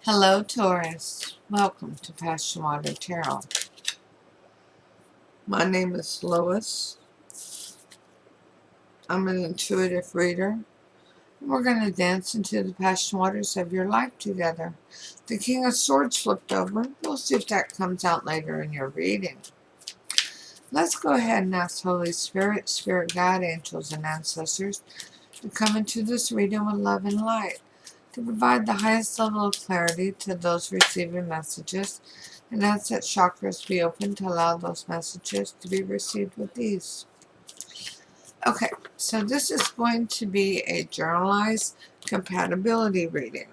Hello, Taurus. Welcome to PassionWater Tarot. My name is Lois. I'm an intuitive reader. We're going to dance into the passion waters of your life together. The King of Swords flipped over. We'll see if that comes out later in your reading. Let's go ahead and ask Holy Spirit, Spirit Guide, Angels, and Ancestors to come into this reading with love and light, to provide the highest level of clarity to those receiving messages, and ask that chakras be open to allow those messages to be received with ease. Okay, so this is going to be a journalized compatibility reading.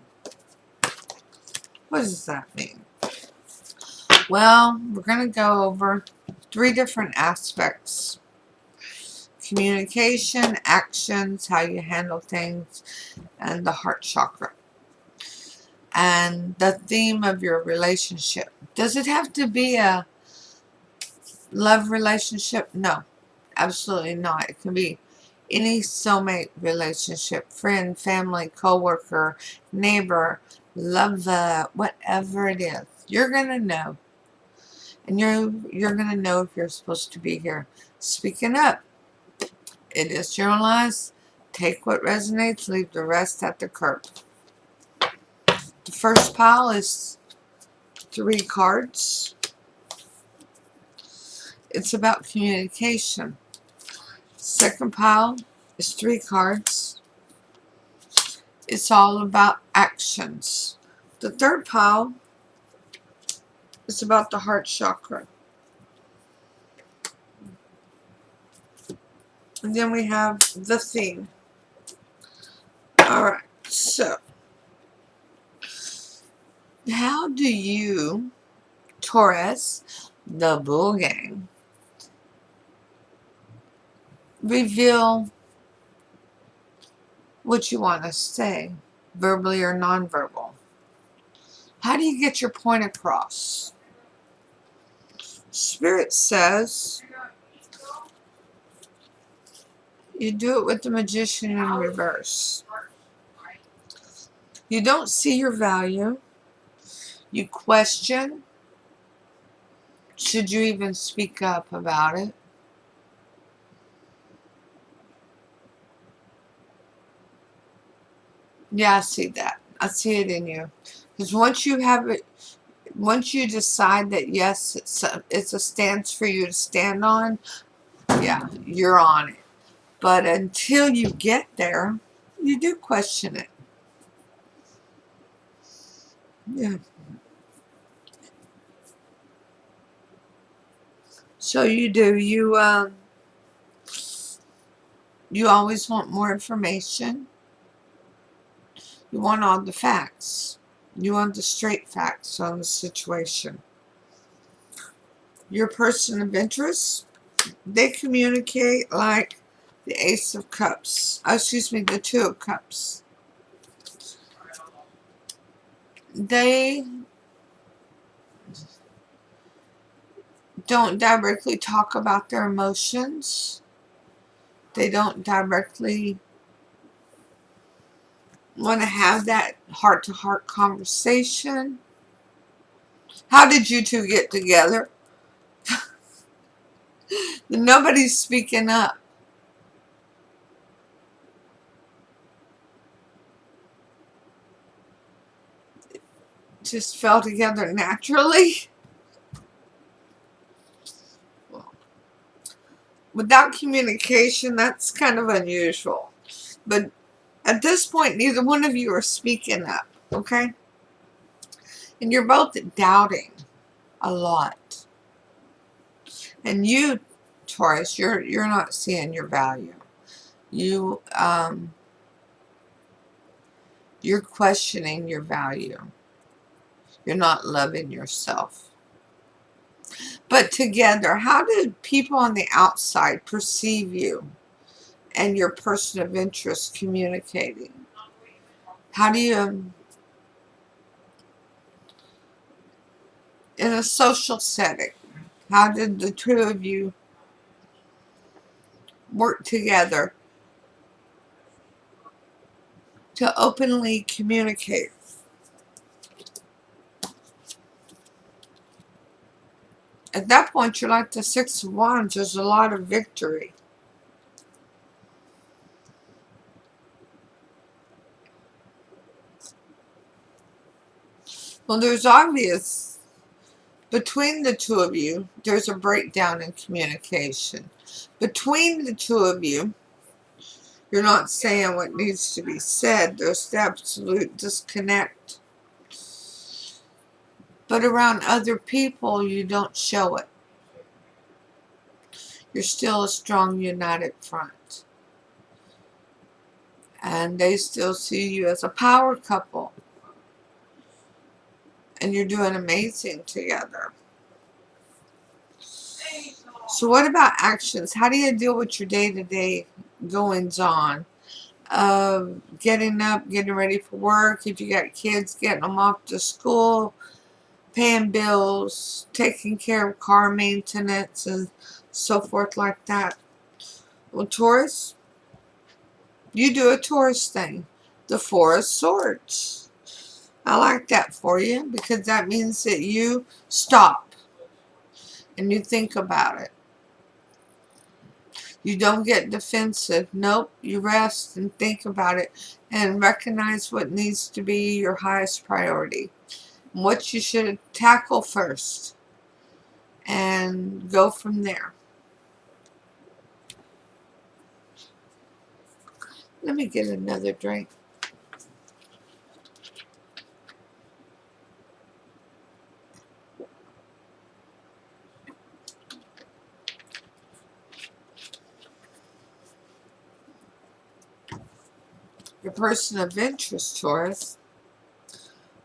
What does that mean? Well, we're going to go over 3 different aspects: communication, actions, how you handle things, and the heart chakra. And the theme of your relationship. Does it have to be a love relationship? No, absolutely not. It can be any soulmate relationship, friend, family, co-worker, neighbor, lover, whatever it is. You're going to know. And you're going to know if you're supposed to be here. Speaking up. It is generalized. Take what resonates, leave the rest at the curb. The first pile is 3 cards. It's about communication. Second pile is 3 cards. It's all about actions. The third pile is about the heart chakra. And then we have the theme. Alright, so how do you, Taurus, the Bull Gang, reveal what you want to say, verbally or nonverbal? How do you get your point across? Spirit says you do it with the Magician in reverse. You don't see your value. You question. Should you even speak up about it? Yeah, I see that. I see it in you. Because once you have it, once you decide that yes, it's a stance for you to stand on, yeah, you're on it. But until you get there, you do question it. Yeah. So you do. You always want more information. You want all the facts. You want the straight facts on the situation. Your person of interest, they communicate like the Ace of Cups. Oh, excuse me, the Two of Cups. They don't directly talk about their emotions. They don't directly want to have that heart-to-heart conversation. How did you two get together? Nobody's speaking up. Just fell together naturally. Well, without communication, that's kind of unusual. But at this point, neither one of you are speaking up, okay? And you're both doubting a lot. And you, Taurus, you're not seeing your value. You're questioning your value. You're not loving yourself. But together, how do people on the outside perceive you and your person of interest communicating? How do you, in a social setting, how did the two of you work together to openly communicate? At that point, you're like the Six of Wands. There's a lot of victory. Well, there's obvious, between the two of you, there's a breakdown in communication. Between the two of you, you're not saying what needs to be said. There's the absolute disconnect. But around other people, you don't show it. You're still a strong, united front. And they still see you as a power couple. And you're doing amazing together. So what about actions? How do you deal with your day-to-day goings-on? Getting up, getting ready for work. If you got kids, getting them off to school. Paying bills. Taking care of car maintenance and so forth like that. Well, Taurus, you do a Taurus thing. The Four of Swords. I like that for you because that means that you stop and you think about it. You don't get defensive. Nope. You rest and think about it and recognize what needs to be your highest priority. What you should tackle first. And go from there. Let me get another drink. Your person of interest, Taurus.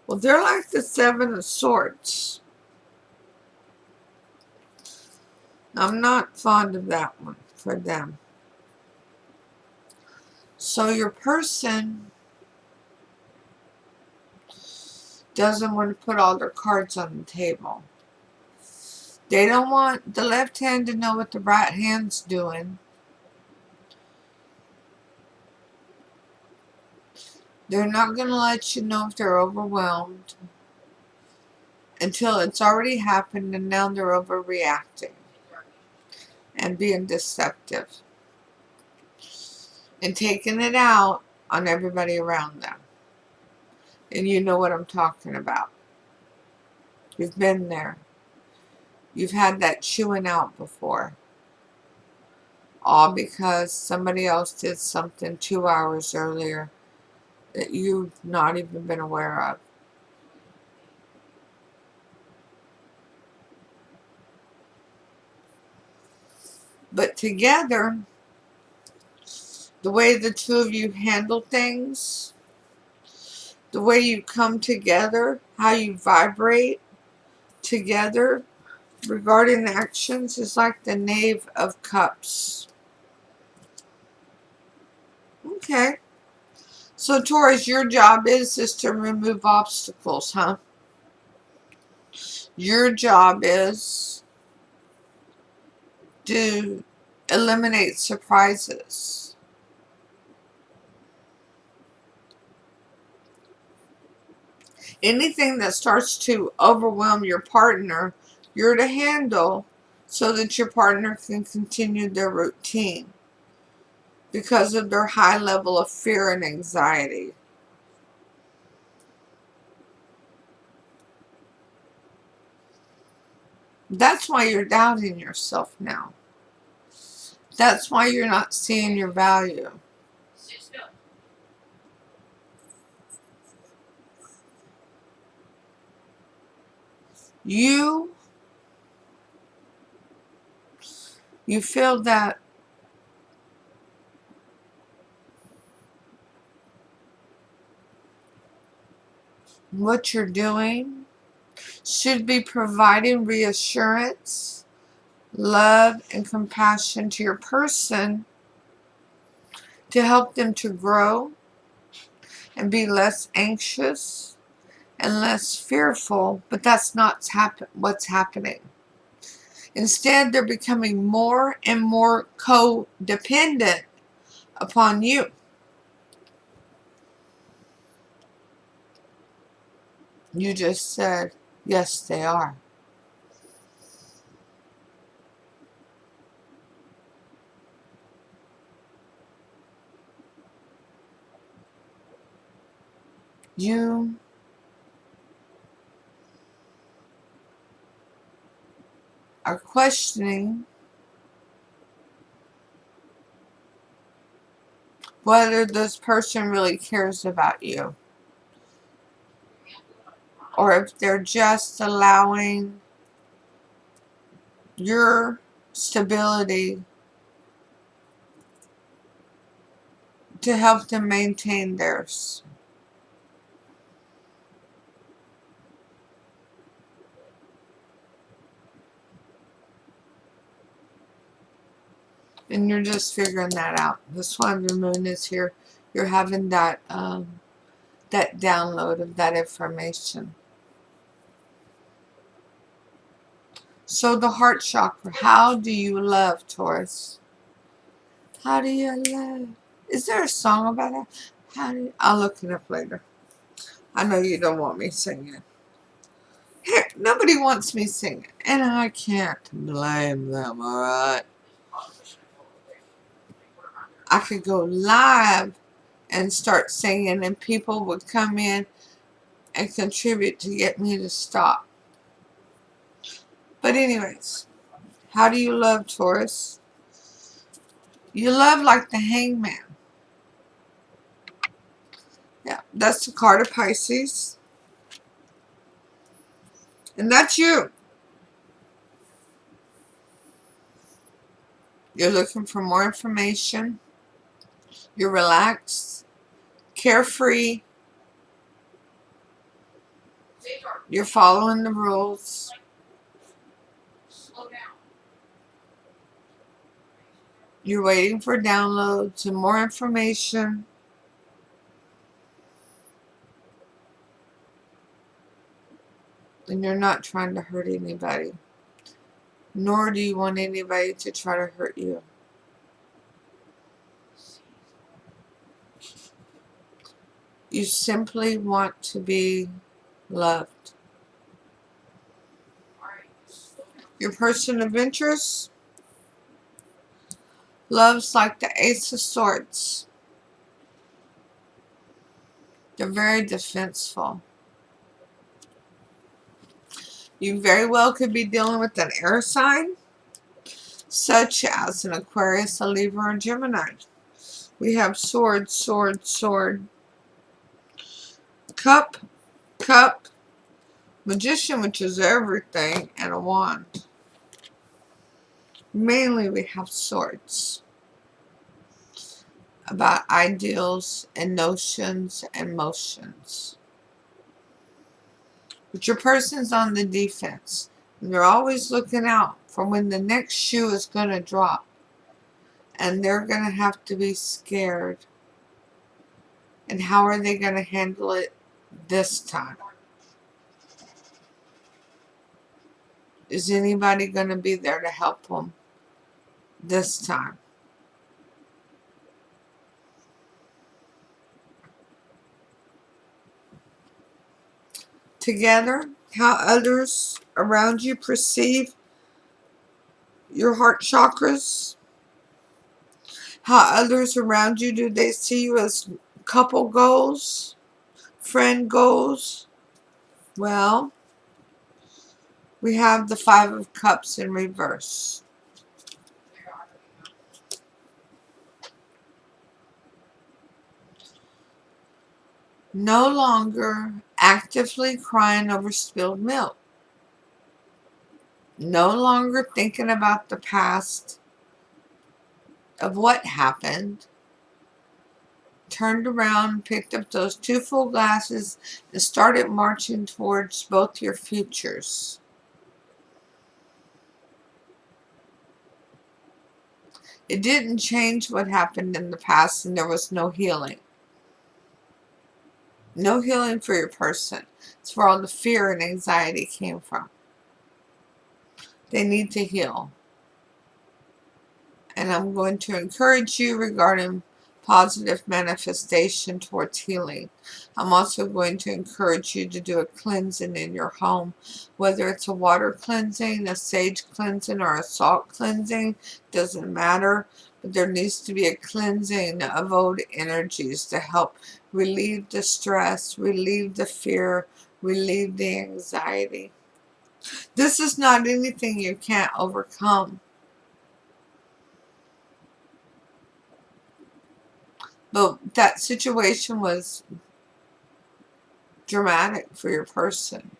Well, they're like the Seven of Swords. I'm not fond of that one for them. So your person doesn't want to put all their cards on the table. They don't want the left hand to know what the right hand's doing. They're not going to let you know if they're overwhelmed until it's already happened and now they're overreacting and being deceptive and taking it out on everybody around them. And you know what I'm talking about. You've been there. You've had that chewing out before. All because somebody else did something 2 hours earlier that you've not even been aware of. But together, the way the two of you handle things, the way you come together, how you vibrate together regarding actions is like the Knave of Cups. Okay. So Taurus, your job is to remove obstacles, huh? Your job is to eliminate surprises. Anything that starts to overwhelm your partner, you're to handle so that your partner can continue their routine because of their high level of fear and anxiety. That's why you're doubting yourself now. That's why you're not seeing your value. You feel that what you're doing should be providing reassurance, love, and compassion to your person to help them to grow and be less anxious and less fearful, but that's not what's happening. Instead, they're becoming more and more codependent upon you. You just said, yes, they are. You are questioning whether this person really cares about you, or if they're just allowing your stability to help them maintain theirs. And you're just figuring that out. That's why the moon is here. You're having that that download of that information. So the heart chakra. How do you love, Taurus? How do you love? Is there a song about it? How do you, I'll look it up later. I know you don't want me singing. Heck, nobody wants me singing. And I can't blame them, alright? I could go live and start singing and people would come in and contribute to get me to stop. But anyways, how do you love, Taurus? You love like the Hangman. Yeah, that's the card of Pisces. And that's you. You're looking for more information. You're relaxed, carefree. You're following the rules. You're waiting for downloads and more information. And you're not trying to hurt anybody. Nor do you want anybody to try to hurt you. You simply want to be loved. Your person of interest loves like the Ace of Swords. They're very defenseful. You very well could be dealing with an air sign, such as an Aquarius, a Libra, or Gemini. We have sword, sword, sword, cup, cup, magician, which is everything, and a wand. Mainly we have swords. About ideals and notions and motions. But your person's on the defense. And they're always looking out for when the next shoe is going to drop. And they're going to have to be scared. And how are they going to handle it this time? Is anybody going to be there to help them this time? Together, how others around you perceive your heart chakras. How others around you, do they see you as couple goals? Friend goals? Well, we have the Five of Cups in reverse. No longer actively crying over spilled milk. No longer thinking about the past of what happened. Turned around, picked up those 2 full glasses, and started marching towards both your futures. It didn't change what happened in the past, and there was no healing. No healing for your person. It's where all the fear and anxiety came from. They need to heal. And I'm going to encourage you regarding positive manifestation towards healing. I'm also going to encourage you to do a cleansing in your home, whether it's a water cleansing, a sage cleansing, or a salt cleansing, doesn't matter. There needs to be a cleansing of old energies to help relieve the stress, relieve the fear, relieve the anxiety. This is not anything you can't overcome. But that situation was dramatic for your person,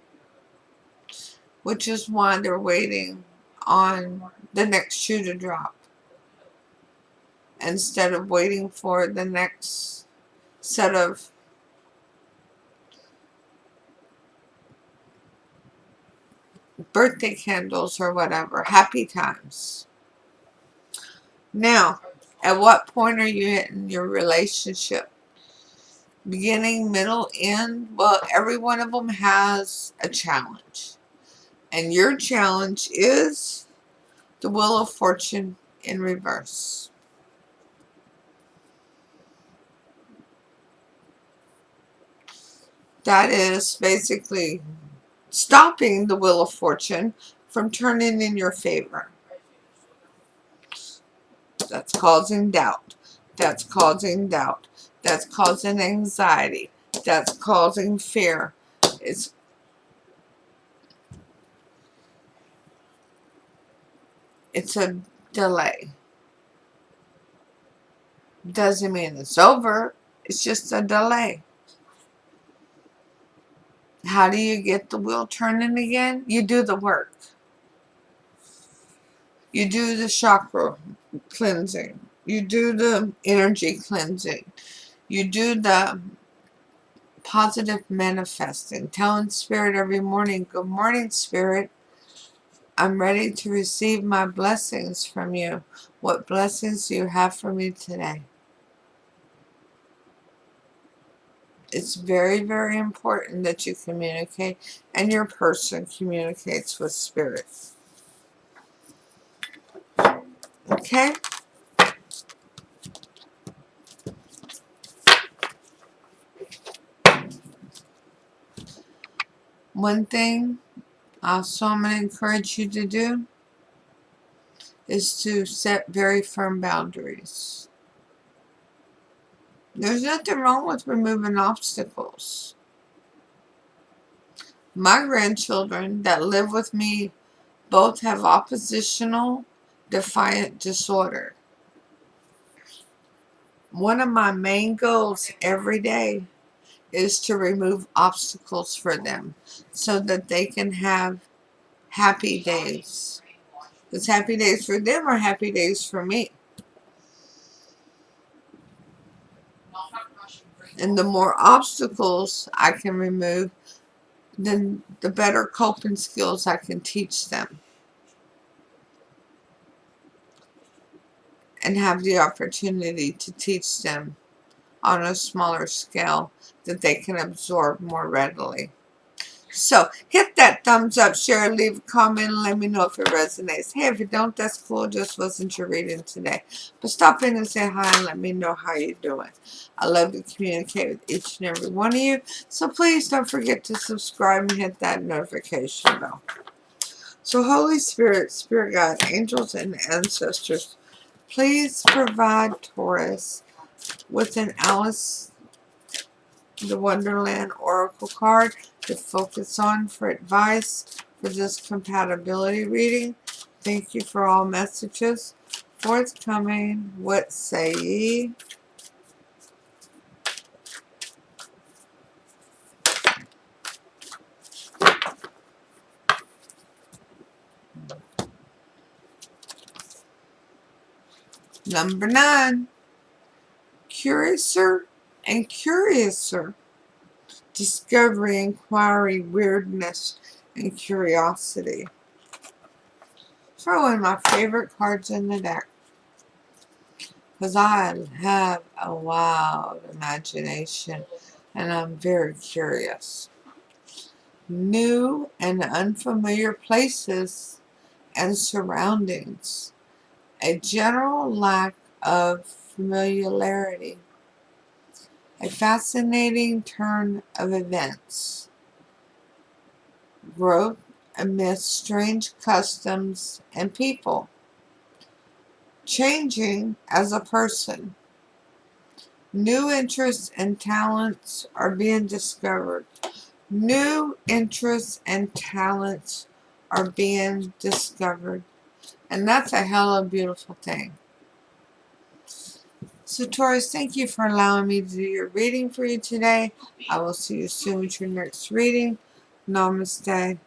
which is why they're waiting on the next shoe to drop instead of waiting for the next set of birthday candles or whatever. Happy times. Now, at what point are you in your relationship? Beginning, middle, end? Well, every one of them has a challenge. And your challenge is the Wheel of Fortune in reverse. That is basically stopping the Wheel of Fortune from turning in your favor. That's causing doubt. That's causing doubt. That's causing anxiety. That's causing fear. It's a delay. Doesn't mean it's over. It's just a delay. How do you get the wheel turning again? You do the work. You do the chakra cleansing. You do the energy cleansing. You do the positive manifesting. Telling Spirit every morning, good morning, Spirit. I'm ready to receive my blessings from you. What blessings do you have for me today? It's very, very important that you communicate and your person communicates with Spirit. Okay? One thing also I'm going to encourage you to do is to set very firm boundaries. There's nothing wrong with removing obstacles. My grandchildren that live with me both have oppositional defiant disorder. One of my main goals every day is to remove obstacles for them so that they can have happy days. Because happy days for them are happy days for me. And the more obstacles I can remove, then the better coping skills I can teach them. And have the opportunity to teach them on a smaller scale that they can absorb more readily. So, hit that thumbs up, share, leave a comment, and let me know if it resonates. Hey, if you don't, that's cool. Just wasn't your reading today. But stop in and say hi and let me know how you're doing. I love to communicate with each and every one of you. So please don't forget to subscribe and hit that notification bell. So Holy Spirit, Spirit God, angels, and ancestors, please provide Taurus with an Alice the Wonderland Oracle card to focus on for advice for this compatibility reading. Thank you for all messages forthcoming. What say ye? Number 9. Curiouser and curiouser. Discovery, inquiry, weirdness, and curiosity. Throw in my favorite cards in the deck, because I have a wild imagination and I'm very curious. New and unfamiliar places and surroundings. A general lack of familiarity. A fascinating turn of events. Growth amidst strange customs and people. changing as a person. New interests and talents are being discovered. New interests and talents are being discovered. And that's a hell of a beautiful thing. So Taurus, thank you for allowing me to do your reading for you today. I will see you soon with your next reading. Namaste.